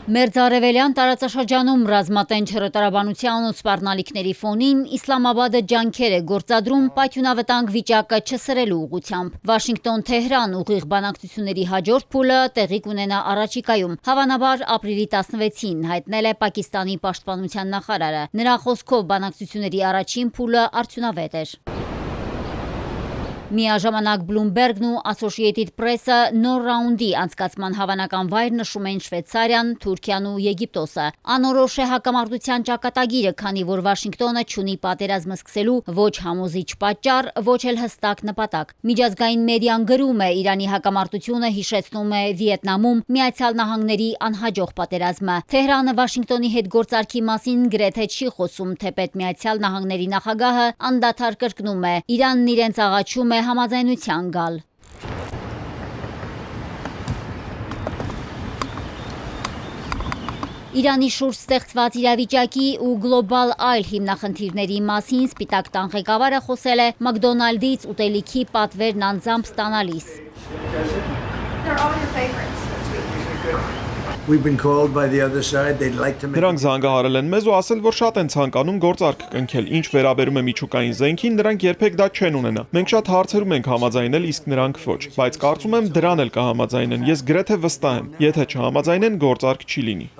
Մերձարևելյան տարածաշրջանում ռազմատենչ հրետորաբանության ու սպառնալիքների ֆոնին Իսլամաբադը ջանքեր է գործադրում պայթյունավտանգ վիճակը չսրելու ուղղությամբ։ Վաշինգտոն-Թեհրան ուղիղ բանակցությունների հաջորդ փուլը տեղի կունենա առաջիկայում, հավանաբար ապրիլի 16-ին, հայտնել է Պակիստանի պաշտպանության նախարարը։ Նրա խոսքով բանակցությունների առաջին փուլը արդյունավետ էր։ Միաժամանակ Bloomberg-ն ու Associated Press-ը նոր ռաունդի անցկացման հավանական վայր նշում են Շվեյցարիան, Թուրքիան ու Եգիպտոսը։ Անորոշ է հակամարտության ճակատագիրը, քանի որ Վաշինգտոնը չունի պատերազմը սկսելու ոչ համոզիչ պատճառ, ոչ էլ հստակ նպատակ։ Միջազգային մեդիան գրում է, Իրանի հակամարտությունը հիշեցնում է Վիետնամում Միացյալ Նահանգների անհաջող պատերազմը։ Թեհրանը Վաշինգտոնի հետ գործարքի մասին գրեթե չի խոսում, թեպետ Միացյալ Նահանգների նախագահը անդադար կրկնում է, Իրանն իրենց աղաչում է համաձայնության գալ։ Իրանի շուրջ ստեղծված իրավիճակի ու գլոբալ այլ հիմնախնդիրների մասին Սպիտակ տան ղեկավարը խոսել է Մակդոնալդից ուտելիքի պատվերն անձամբ ստանալիս։ Նրանք զանգահարել են մեզ ու ասել, որ շատ են ցանկանում գործարք կնքել, ինչ վերաբերում է միջուկային զենքին, նրանք երբեք դա չեն ունենա։ Մենք շատ հարցերում ենք համաձայնել, իսկ նրանք ոչ, բայց կարծում եմ դրան էլ կհամաձայնեն, ես գրեթե վստահ եմ, եթե չհամաձայնեն, գործարք չի լինի։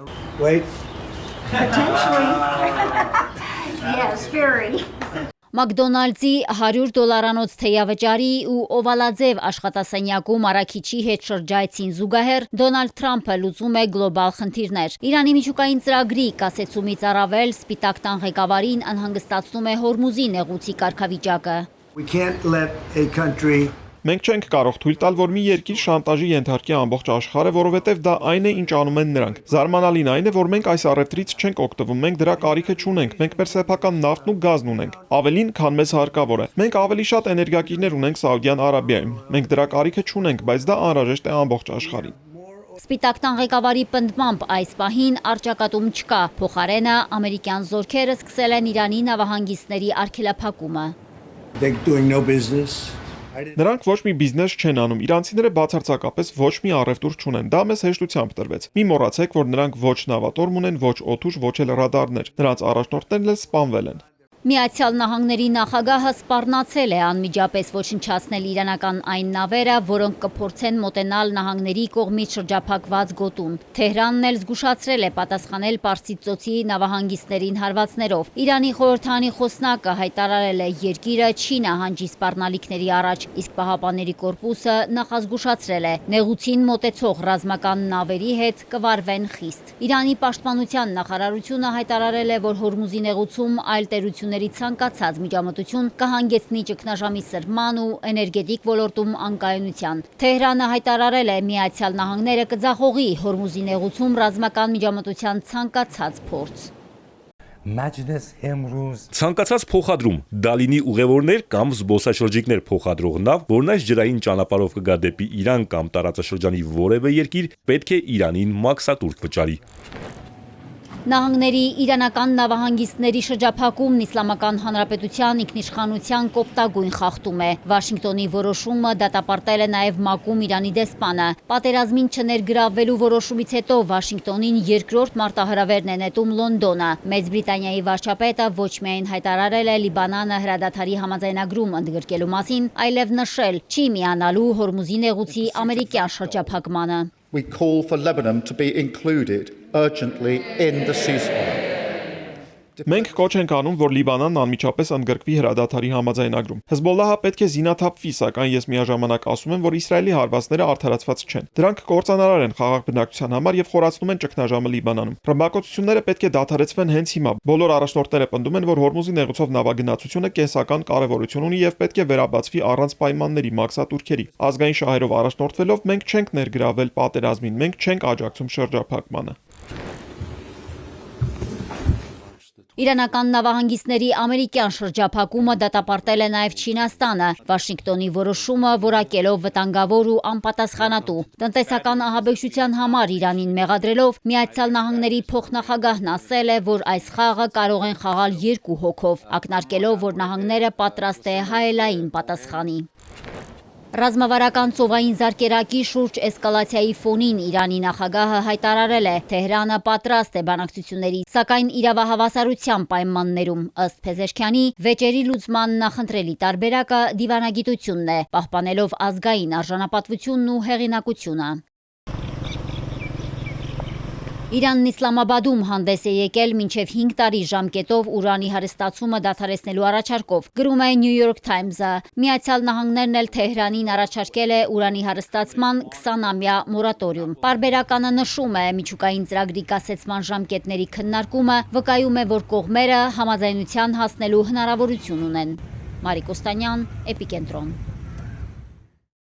Մակդոնալդսի $100 թեյավճարի ու օվալաձև աշխատասենյակում առաքիչի հետ շրջայցին զուգահեռ Դոնալդ Թրամփը լուծում է գլոբալ խնդիրներ։ Իրանի միջուկային ծրագրի կասեցումից առավել Սպիտակ տան ղեկավարին անհանգստացնում է Հորմուզի նեղուցի կարգավիճակը։ Մենք չենք կարող թույլ տալ, որ մի երկիր շանտաժի ենթարկի ամբողջ աշխարհը, որովհետև դա այն է, ինչ անում են նրանք։ Զարմանալին այն է, որ մենք այս առևտրից չենք օգտվում, մենք դրա կարիքը չունենք, մենք մեր սեփական նավթն ու գազն ունենք, ավելին, քան մեզ հարկավոր է։ Մենք ավելի շատ էներգակիրներ ունենք Սաուդյան Արաբիայում։ Մենք դրա կարիքը չունենք, բայց դա անհրաժեշտ է ամբողջ աշխարհին։ Սպիտակ տան ղեկավարի պնդմամբ այս պահին առճակատում չկա, փոխարենը ամերիկյան զորքերը սկսել են Իրանի նավահանգիստների արգելափակումը։ Նրանք ոչ մի բիզնես չեն անում, իրանցիները բացարձակապես ոչ մի առևտուր չունեն, դա մեզ հեշտությամբ տրվեց։ Մի մոռացեք, որ նրանք ոչ նավատորմ ունեն, ոչ օդուժ, ոչ էլ ռադարներ, նրանց առաջնորդներն էլ սպանվել են։ Միացյալ Նահանգների նախագահը սպառնացել է անմիջապես ոչնչացնել իրանական այն նավերը, որոնք կփորձեն մոտենալ նահանգների կողմից շրջափակված գոտուն։ Թեհրանն էլ զգուշացրել է պատասխանել Պարսից ծոցի նավահանգիստներին հարվածներով։ Իրանի խորհրդանի խոսնակը հայտարարել է, երկիրը չի նահանջի սպառնալիքների առաջ, իսկ Պահապանների կորպուսը նախազգուշացրել է, նեղուցին մոտեցող ռազմական նավերի հետ կվարվեն խիստ։ Իրանի պաշտպանության նախարարությունը հայտարարել է, որ Հորմուզի նեղուցում այլ տերությունների ցանկացած միջամտություն կհանգեցնի ճգնաժամի սրման ու էներգետիկ ոլորտում անկայունության։ Թեհրանը հայտարարել է, Միացյալ Նահանգները կձախողի Հորմուզի նեղուցում ռազմական միջամտության ցանկացած փորձ։ Ցանկացած փոխադրում, դա լինի ուղևորներ կամ զբոսաշրջիկներ փոխադրող նավ, որն այս ջրային ճանապարհով կգա դեպի Իրան կամ տարածաշրջանի որևէ երկիր, պետք է Իրանին մաքսատուրք վճարի։ Նահանգների իրանական նավահանգիստների շրջափակումն Իսլամական Հանրապետության ինքնիշխանության կոպտագույն խախտում է։ Վաշինգտոնի որոշումը դատապարտել է նաև ՄԱԿ-ում Իրանի դեսպանը։ Պատերազմին չներգրավվելու որոշումից հետո Վաշինգտոնին երկրորդ մարտահրավերն է նետում Լոնդոնը։ Մեծ Բրիտանիայի վարչապետը ոչ միայն հայտարարել է Լիբանանը հրադադարի համաձայնագրում ընդգրկելու մասին, այլև նշել չի միանալու Հորմուզի նեղուցի ամերիկյան շրջափակմանը։ We call for Lebanon to be included urgently in the ceasefire. Մենք կոչ ենք անում, որ Լիբանանն անմիջապես ընդգրկվի հրադադարի համաձայնագրում։ Հեզբոլլահը պետք է զինաթափվի, սակայն ես միաժամանակ ասում եմ, որ Իսրայելի հարվածները արդարացված չեն։ Դրանք կործանարար են խաղաղ բնակչության համար եւ խորացնում են ճգնաժամը Լիբանանում։ Ռմբակոծությունները պետք է դադարեցվեն հենց հիմա։ Բոլոր առաջնորդները պնդում են, որ Հորմուզի նեղուցով նավագնացությունը կենսական կարևորություն ունի եւ պետք է վերաբացվի առանց պայմանների մաքսատուրքերի։ Ազգային շահերով առաջնորդվելով մենք չենք ներգրավել պատերազմին, մենք չենք աջակցում շրջափակմանը։ Իրանական նավահանգիստների ամերիկյան շրջափակումը դատապարտել է նաև Չինաստանը։ Վաշինգտոնի որոշումը որակելով վտանգավոր ու անպատասխանատու։ Տնտեսական ահաբեկչության համար Իրանին մեղադրելով Միացյալ Նահանգների փոխնախագահն ասել է, որ այս խաղը կարող են խաղալ երկու հոգով, ակնարկելով, որ նահանգները պատրաստ է հայելային պատասխանի։ Ռազմավարական ծովային զարկերակի շուրջ էսկալացիայի ֆոնին Իրանի նախագահը հայտարարել է Թեհրանը պատրաստ է բանակցությունների, սակայն իրավահավասարության պայմաններում, ըստ Փեզեշքյանի, վեճերի լուծման նախընտրելի տարբերակը դիվանագիտությունն է, պահպանելով ազգային արժանապատվությունն ու հեղինակությունը։ Իրանն Իսլամաբադում հանդես է եկել մինչև 5 տարի ժամկետով ուրանի հարստացումը դադարեցնելու առաջարկով, գրում է New York Times-ը։ Միացյալ Նահանգներն էլ Թեհրանին առաջարկել է ուրանի հարստացման 20-ամյա մորատորիում։ Պարբերականը նշում է միջուկային ծրագրի կասեցման ժամկետների քննարկումը, վկայում է, որ կողմերը համաձայնության հասնելու հնարավորություն ունեն։ Մարիկ Օստանյան, Էպիկենտրոն։